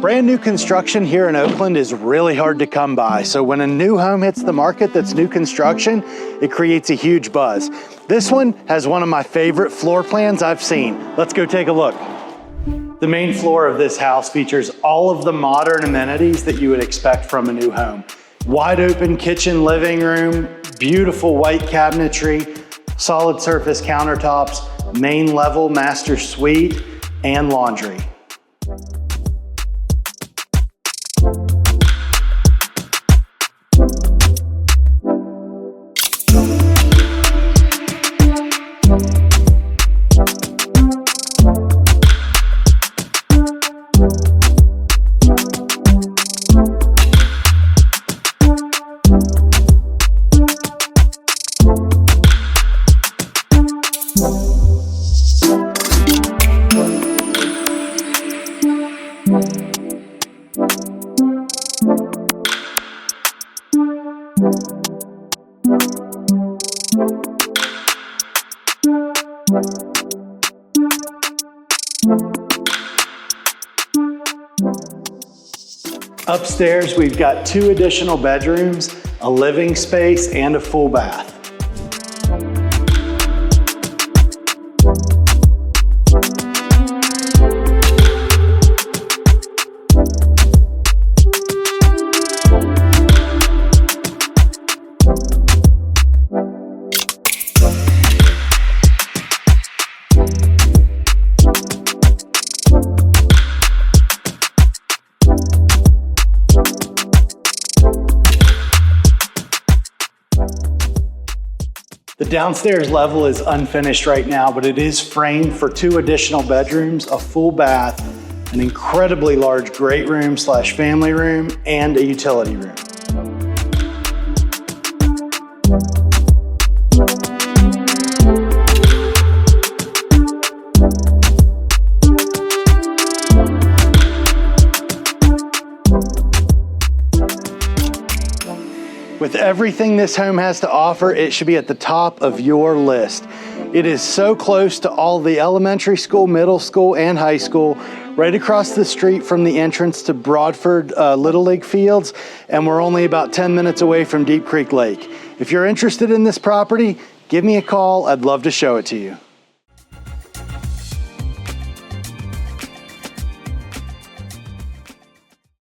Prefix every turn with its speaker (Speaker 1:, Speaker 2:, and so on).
Speaker 1: Brand new construction here in Oakland is really hard to come by. So when a new home hits the market that's new construction, it creates a huge buzz. This one has one of my favorite floor plans I've seen. Let's go take a look. The main floor of this house features all of the modern amenities that you would expect from a new home. Wide open kitchen, living room, beautiful white cabinetry, solid surface countertops, main level master suite, and laundry. Upstairs, we've got 2 additional bedrooms, a living space, and a full bath. The downstairs level is unfinished right now, but it is framed for 2 additional bedrooms, a full bath, an incredibly large great room / family room, and a utility room. With everything this home has to offer, it should be at the top of your list. It is so close to all the elementary school, middle school, and high school, right across the street from the entrance to Broadford Little League fields, and we're only about 10 minutes away from Deep Creek Lake. If you're interested in this property, give me a call. I'd love to show it to you.